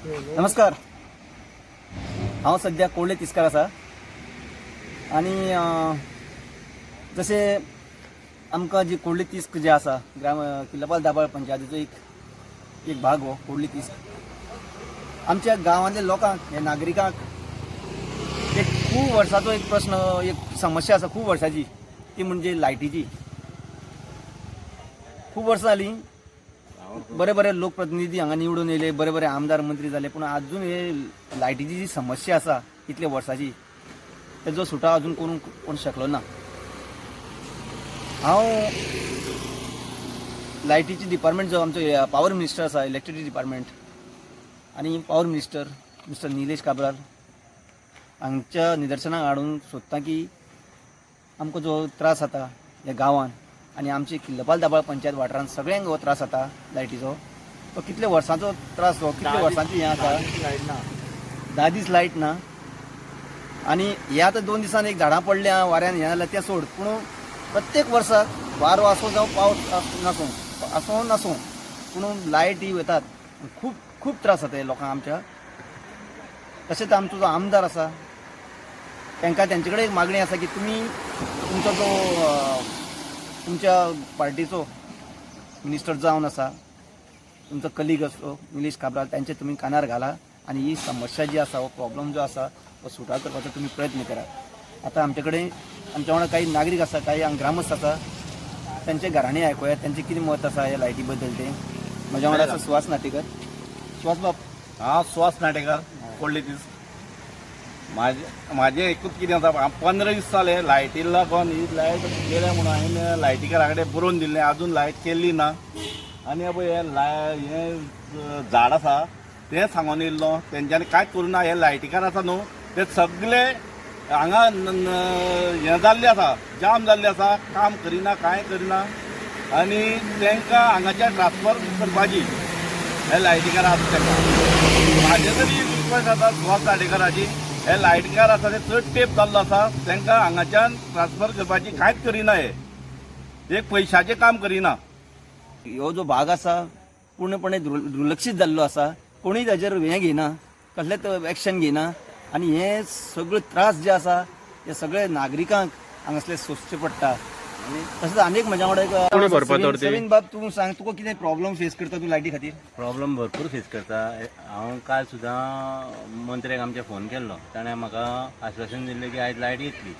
नमस्कार. हांव सध्या कोळ्ळे तिस्कार आसा आनी जशे आमकां जी कोळ्ळे तिस्क जे आसा ग्राम किल्लापाल दाबाळ पंचायतीचो एक भाग हो कोळ्ळे तिस्क. आमच्या गांवांतल्या लोकांक हे नागरिकांक एक खूब वर्साचो एक प्रश्न एक समस्या आसा खूब वर्साची, ती म्हणजे लायटीची. खूब वर्सां जालीं बरे बरे लोकप्रतिनिधी हांगा निवडून येयले, बरे बरे आमदार मंत्री जाले, पूण अजून हे लायटीची जी समस्या आसा इतल्या वर्साची तेजो सुटाव अजून करूंक कोण शकलो ना. हांव लायटीची डिपार्टमेंट जो आमचो पावर मिनिस्टर आसा, इलेक्ट्रिसिटी डिपार्टमेंट आनी power minister mister Nilesh Cabral हांच्या निदर्शनाक हाडूंक सोदता की आमकां जो त्रास जाता ह्या गांवांत आनी आमचे किल्लापाल दाबाळ पंचायत वाठारांत सगळ्यांक हो त्रास जाता लायटीचो, तो कितल्या वर्सांचो त्रास हो, कितल्या वर्सांची हें आसा. 10 दीस लायट ना आनी हे आतां 2 दिसांनी एक झाडां पडल्या वाऱ्यान हें जाल्यार तें सोड, पूण प्रत्येक वर्साक वारो आसूं जावं पावस आसूं नासूं पूण लायट ही वतात. खूब खूब त्रास जाता हे लोकांक आमच्या. तशेंच आमचो जो आमदार आसा तांकां तेंचे कडेन एक मागणी आसा की तुमी तुमचो जो तुमच्या पार्टीचो मिनिस्टर जावन आसा, तुमचो कलीग असो निलेश काब्राल, तांचे तुमी कानार घाला आनी ही समस्या जी आसा हो प्रॉब्लम जो आसा तो सुटाव करपाचो तुमी प्रयत्न करात. आतां आमचे कडेन आमच्या वांगडा काही नागरीक आसा, काही ग्रामस्थ आसा, तांचे घराणे आयकुयात तांचें कितें मत आसा ह्या लायटी बद्दल तें. म्हज्या वांगडा आसा सुहास नाटेकर. सुहास बाब. हांव सुहास नाटेकर कोळ्ळे तिस्क. म्हाजें एकूच कितें आसा, 15 दीस जाले लायटी लागून ही लायट गेल्या म्हणून हांवें लायटीकार कडेन बरोवन दिल्लें, अजून लायट केल्ली ना. आनी पळय हें झाड आसा तें सांगून येयल्लो, तेंच्यांनी कांयच करूं ना. हे लायटीकार आसा न्हू ते सगळे हांगा हें जाल्ले आसा, जाम जाल्ले आसा, काम करिना कांय करिना आनी तांकां हांगाच्यान ट्रान्सफर करपाची हे लायटीकार आसा तांकां. म्हाजें तरी रिक्वेस्ट आसा सुहास नाटेकराची, हे लायटीकार आसा ते चड तेंप जाल्लो आसा, तांकां हांगाच्यान ट्रान्सफर करपाची कांयच करिना. हे एक पयशाचें काम करिना. हो जो भाग आसा पूर्णपणे दुर्लक्षीत जाल्लो आसा, कोणूय ताजेर हें घेयना, कसलेंच एक्शन घेयना आनी हे सगळे त्रास जे आसा हे सगळे नागरिकांक हांगासले सोंसचे पडटा. तशेंच आनीक म्हज्या वांगडा सवीन बाब, तूं सांग तुका कितें प्रॉब्लम फेस करता तूं लायटी खातीर? प्रॉब्लम भरपूर फेस करता. हांव काल सुद्दां मंत्र्याक आमच्या फोन केल्लो, ताणें म्हाका आश्वासन दिल्लें की आयज लायट येतली.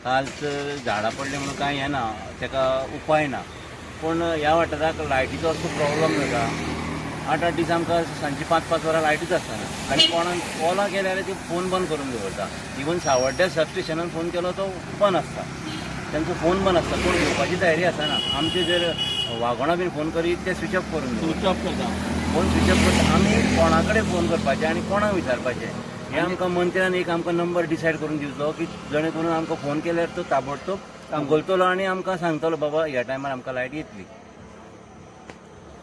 कालच झाडां पडले म्हणून कांय हें ना, ताका उपाय ना. पूण ह्या वाठाराक लायटीचो असो प्रॉब्लम जाता. 8-8 दीस आमकां सांजची 5-5 वरां लायटूच आसतना आनी कोणाक कॉलां केले जाल्यार ती फोन बंद करून दवरता. इवन सावड्ड्या सबस्टेशनान फोन केलो तो बंद आसता, तांचो फोन बंद आसता, कोण घेवपाची तयारी आसना. आमचे जर वागोणा बीन फोन करीत ते स्विच ऑफ करून स्विच ऑफ करता, फोन स्विच ऑफ करता. आमी कोणा कडेन फोन करपाचें आनी कोणाक विचारपाचें हें आमकां मंत्र्यान एक आमकां नंबर डिसायड करून दिवचो की जणे करून आमकां फोन केल्यार तो ताबडतोब सांगतलो आनी आमकां सांगतलो बाबा ह्या टायमार आमकां लायट येतली.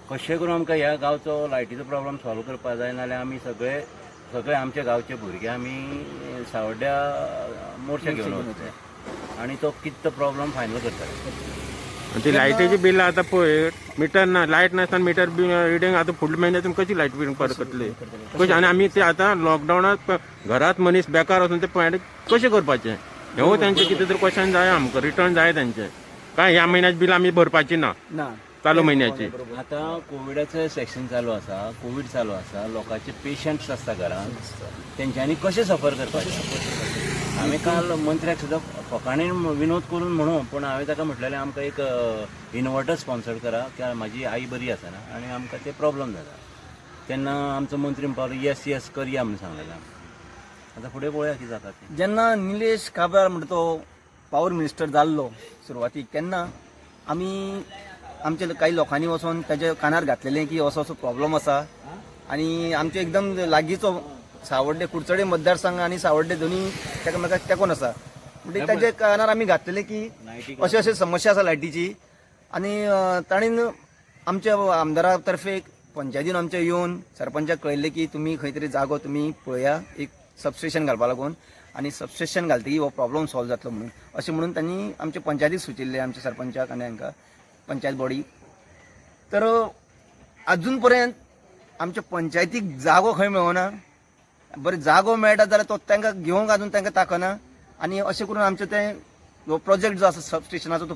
कशें करून आमकां ह्या गांवचो लायटीचो प्रॉब्लम सॉल्व करपाक जाय, नाल्यार आमी सगळे आमचे गांवचे भुरगे आमी सावड्ड्या मोर्चा घेवन वचचे आनी तो कितें तो प्रॉब्लम फायनल करता. ती लायटीची बिल आता पळय, मिटर ना, लायट नासतना मिटर बिल रिडींग आता फुडल्या म्हयन्यातून कशी लायट बिल परत करतली कशी? आनी आमी ते आतां लॉकडावनात घरात मनीस बेकार वचून ते पळय कशें करपाचें? हें तांचे कितें तरी क्वेश्चन जाय आमकां, रिटर्न जाय तांचे. काय ह्या म्हयन्याची बिल आमी भरपाची ना चालू म्हयन्याची. आतां कोविडाचें सेक्शन चालू आसा, कोवीड चालू आसा, लोकांचे पेशंट्स आसता घरांत, तेंच्यांनी कशें सफर करपाचें? हांवें काल मंत्र्याक सुद्दां फकाणेन विनोद करून म्हणून, पूण हांवें ताका म्हटलेलें आमकां एक इनवर्टर स्पॉन्सर करा, कित्याक म्हाजी आई बरी आसना आनी आमकां ते प्रॉब्लम जाता. तेन्ना आमचो मंत्री म्हणपालो येस करया म्हणून सांगलेलें. आतां फुडें पळोवया कितें जाता तें. जेन्ना निलेश काब्राल म्हणटा तो पावर मिनिस्टर जाल्लो सुरवातीक, तेन्ना आमी आमच्या काही लोकांनी वचून ताच्या कानार घातलेलें की असो प्रॉब्लम आसा आनी आमचे एकदम लागींचो सावड्डे कुडचडे मतदारसंघ आनी सावड्डे दोनी म्हाका तेंकोन आसा. म्हणजे ताच्या कानार आमी घातलेलें की अशें समस्या आसा लायटीची. आनी ताणीन आमच्या आमदारा तर्फे पंचायतीन आमच्या येवन सरपंचाक कळयल्लें की तुमी खंय तरी जागो तुमी पळया एक सबस्टेशन घालपा लागून, आनी सबस्टेशन घालतकीर हो प्रॉब्लम सॉल्व जातलो म्हणून. अशें म्हणून तांणी आमच्या पंचायतीक सुचयल्लें, आमच्या सरपंचाक आनी हांकां पंचायत बॉडी. तर अजून पर्यंत आमच्या पंचायतीक जागो खंय मेळना, बरें जागो मेळटा जाल्यार तो तांकां घेवंक अजून तांकां ताकना. आनी अशें करून आमचो ते जो प्रोजेक्ट जो आसा सबस्टेशनाचो तो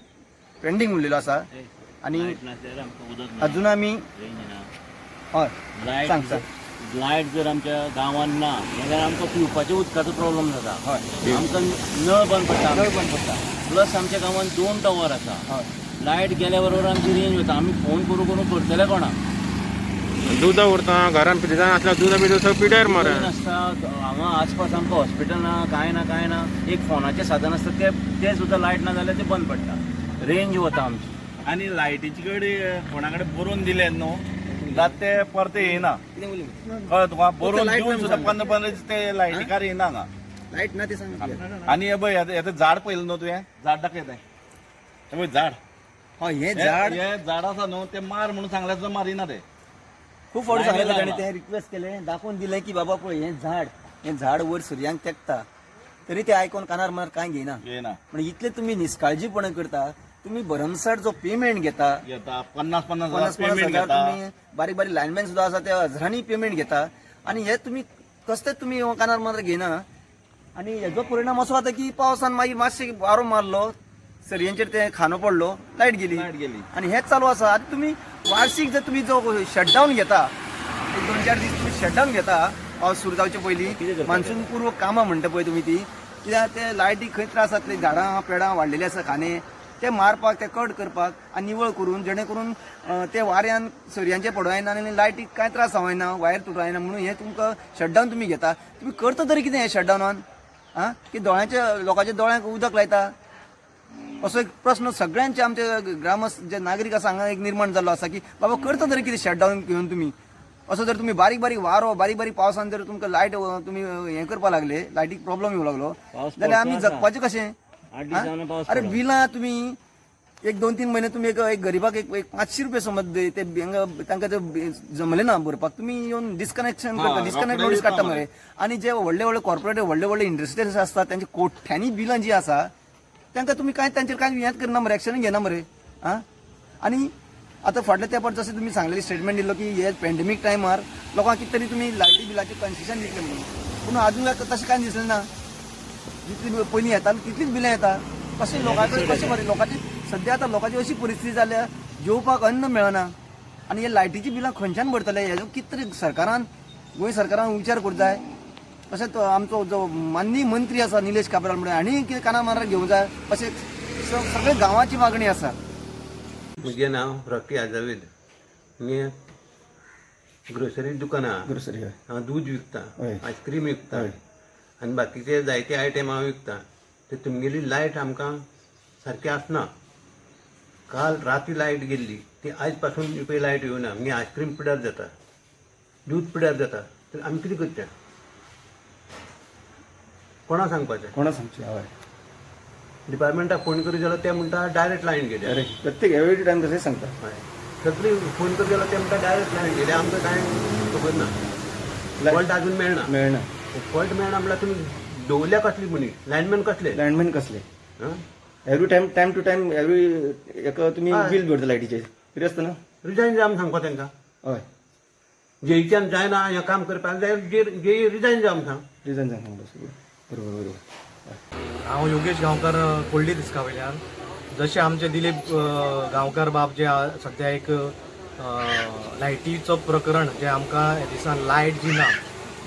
पेंडींग उरलेलो आसा. आनी अजून आमी हय सांग सांग. लायट जर आमच्या गांवांत ना जाल्यार आमकां पिवपाच्या उदकाचो प्रॉब्लेम जाता. हय आमकां नळ बंद पडटा. प्लस आमच्या गांवांत 2 टावर आसा. हय लायट गेल्या बरोबर आमची रेंज वता. आमी फोन करून करून करतले कोणाक? दूद उरता घरान फ्रिजान आसल्यार दूद बी सगळं पिड्यार मरे आसता हांगा आसपास आमकां हॉस्पिटल ना कांय ना. एक फोनाचें साधन आसता ते सुद्दां लायट ना जाल्यार ते बंद पडटा. रेंज वता आमची. आणि लायटीची कडे कोणा कडेन बरोवन दिले न्हू जात ते परते येना. कितें उलयलें कळ्ळें तुका? बरोवन लायट दिवन ना सुद्दां सांगता. 15 दीस ते लायटीकार येना हांगा. लायट ना ते सांग. आणि हे पळय येता झाड पळयलें न्हू तुवें? झाड दाखयताय हे पळय झाड. हय हें हे झाड झाड आसा न्हू ते मार म्हणून सांगल्यार सुद्दां मारिना ते. खूब फावटी लायटी सांगलें लागला. ताणें तें रिक्वेस्ट केलें दाखोवन दिलें की बाबा पळय हें झाड वयर सुर्यांक तेंकता तरी ते आयकोन कानार मार कांय घेयना. येना म्हणजे इतले तुम्ही निष्काळजीपणे करता. तुम्ही भरमसाट जो पेमेंट घेता येता 50-50 50 पेमेंट हजार घेता. तुम्ही बारीक बारीक लायनमॅन सुद्धा आसा ते हजारांनी पेमेंट घेता आणि हे तुम्ही कसलेच तुम्ही कानार मार घेना. आणि हेजो परिणाम असो जाता की पावसान मागीर मातशें वारो मारलो सरयांचेर ते खानो पडलो लायट गेली. आणि हेच चालू आसा. आतां तुम्ही वार्षिक जर तुम्ही जो शटडाऊन घेता 1-2-4 दीस तुम्ही शटडाऊन घेता पावस सुरू जावचे पयलीं मान्सून पूर्व कामां म्हणटा पळय तुमी ती कित्याक ते लायटीक खंय त्रास जातले. झाडां पेडां वाडलेले आसा खाने ते मारपाक ते कट करपाक आनी निवळ करून जेणे करून ते वाऱ्यान सरयांचे पडोयना आनी लायटीक कांय त्रास जावना वायर तुटयना म्हणून हे तुमकां शटडावन तुम्ही घेता. तुम्ही करता तरी कितें हे शटडावनान आं की दोळ्याच्या लोकांच्या दोळ्यांक उदक लायता असो एक प्रश्न सगळ्यांचे आमचे ग्रामस्थ जे नागरीक आसा हांगा एक निर्माण जाल्लो आसा की बाबा करता तरी कितें शटडावन घेवन तुमी. असो जर तुम्ही बारीक बारीक वारो बारीक बारीक पावसान जर तुमकां लायट तुम्ही हें करपाक लागले लायटीक प्रॉब्लेम येवंक लागलो जाल्यार आमी जगपाचें कशें? 8 दिसांनी पावस अरे बिलां तुम्ही 1-2-3 महिने तुम्ही एक गरीबाक एक 500 रुपये समज ते तांकां ते जमले ना भरपाक तुम्ही येवन डिस्कनेक्शन करता डिस्कनेक्ट नोटीस काडटा मरे. आणि जे व्हडले व्हडले कॉर्पोरेट व्हडले इंडस्ट्रीज आसतात त्यांची कोठ्यांनी बिलां जी आसा तांकां तुम्ही कांय तांचेर कांय हेंच करना मरे एक्शन घेना मरे. आं आणि आता फाटल्या तेंपार जशें तुम्ही सांगलेली स्टेटमेंट दिल्लो की हे पॅन्डेमीक टायमार लोकांक कितें तरी तुमी लायटी बिलाचे कन्सेशन दितले म्हणून पूण अजून तशें कांय दिसलें ना. जितली पयलीं येताली तितलीच बिलां येता. कशें लोकांचे कशें मरे लोकांची सद्या आतां लोकांची अशी परिस्थिती जाल्या जेवपाक अन्न मेळना आनी हे लायटीची बिलां खंयच्यान भरतले हेजो कितें तरी सरकारान गोंय सरकारान विचार करूंक जाय. तशेंच आमचो जो माननीय मंत्री आसा निलेश काब्राल म्हणून हांणी कितें काना माराक घेवंक जाय अशें सगळे गांवांची मागणी आसा. म्हजें नांव रॉकी आजावेद. मी ग्रोसरी दुकान आहा. ग्रोसरी हांव दूद विकता हय. आयस्क्रीम विकता आनी बाकीचे जायते आयटम हांव विकता. ते तुमगेली लायट आमकां सारकी आसना. काल राती लायट गेल्ली ती आयज पासून पळय लायट येवना. आमगे आयस्क्रीम पिड्यार जाता दूद पिड्यार जाता तर आमी कितें करचें? कोणा सांगपाचें? कोणा सांगचें? हय डिपार्टमेंटाक फोन करी जाल्यार ते म्हणटा डायरेक्ट लायन गेली. अरे प्रत्येक एवरी टायम तशें सांगता. हय सगळी फोन करी जाल्यार ते म्हणटा डायरेक्ट लायन गेली. आमकां कांय खबर ना. फॉल्ट अजून मेळना. फॉल्ट मेळना म्हळ्यार तुमी दवरल्या कसली मनीस लायनमॅन कसले? लँडमॅन कसले हां every time to time every एक तुमी बील भरता लायटीचें कितें आसता ना. रिजायन जावंक सांगपा तांकां. हय जेईच्यान जायना हें काम करपाक जाय जेई रिजायन जावंक सांग. रिजन सांग बरोबर बरोबर. हांव योगेश गांवकार कोल्डी दिसका वयल्यान. जशें आमचे दिलीप गांवकार बाब जे सद्या एक लायटीचो प्रकरण जे आमकां ह्या दिसान लायट जी ना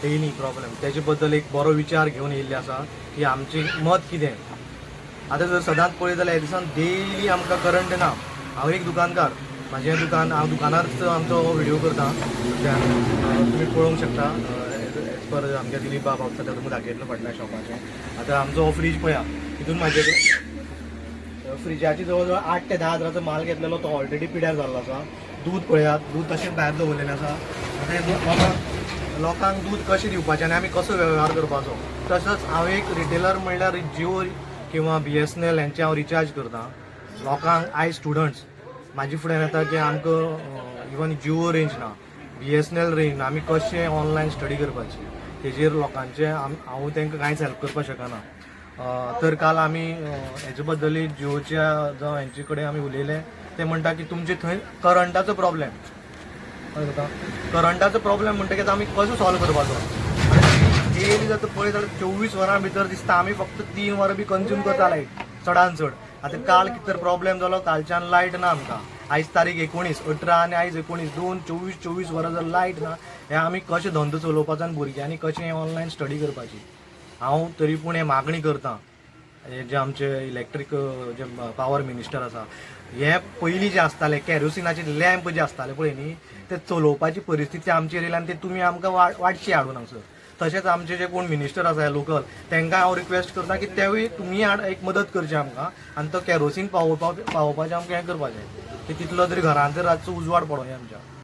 डेली प्रॉब्लेम तेजे बद्दल एक बरो विचार घेवन येयल्ले आसा की आमचें मत कितें. आतां जर सदांच पळयत जाल्यार ह्या दिसान डेली आमकां करंट ना. हांव एक दुकानकार म्हाजें दुकान हांव दुकानारच आमचो व्हिडिओ करता सद्या तुमी पळोवंक शकता. एज पर आमच्या दिलीप बाब सद्या तुमकां दाखयतलो फाटल्या शॉपाचें. आतां आमचो हो फ्रीज पळया तितून म्हाजे फ्रिजाची जवळ जवळ 8 ते 10 हजाराचो माल घेतलेलो तो ऑलरेडी पिड्यार जाल्लो आसा. दूद पळयात दूद तशेंच भायर दवरलेलें आसा. आतां लोकांक दूद कशें दिवपाचें आनी आमी कसो वेव्हार करपाचो. तसोच हांव एक रिटेलर म्हणल्यार जिओ किंवा BSNL हेंचे हांव रिचार्ज करता. लोकांक आयज स्टुडंट्स म्हाजे फुडें येता की आमकां इवन जिओ रेंज ना BSNL रेंज ना आमी कशें ऑनलायन स्टडी करपाची तेजेर लोकांचे हांव तांकां कांयच हेल्प करपाक शकना. तर काल आमी हेजे बद्दल जिओच्या जो हेंचे कडेन आमी उलयले ते म्हणटा की तुमचे थंय करंटाचो प्रॉब्लेम कळ्ळें तुका करंटाचो प्रॉब्लेम म्हणटकीच आमी कसो सॉल्व करपाचो आनी डेली जर पळयत जाल्यार 24 वरां भितर दिसता आमी फक्त 3 वरां बी कंज्यूम करता लायट चडान चड आतां काल कितें तर प्रॉब्लेम जालो कालच्यान लायट ना आमकां आयज तारीख 19 18 आनी आयज 19 24 वरां जर लायट ना हें आमी कशें धंदो चलोवपाचो आनी भुरग्यांनी कशें ऑनलायन स्टडी करपाची हांव तरी पूण हें मागणी करतां जे आमचे इलेक्ट्रीक जे पावर मिनिस्टर आसा हे पयलीं जे आसताले कॅरोसिनाचे लॅम्प जे आसताले पळय न्ही ते चलोवपाची परिस्थिती आमचेर येयली आनी ते तुमी आमकां वाडची हाडून हांगसर तशेंच आमचे जे कोण मिनिस्टर आसा लोकल तांकां हांव रिक्वेस्ट करता की तेवूय तुमी एक मदत करची आमकां आनी तो कॅरोसीन पावोवपाचें आमकां हें करपाचें की तितलो तरी घरांत रातचो उजवाड पडोंक आमच्या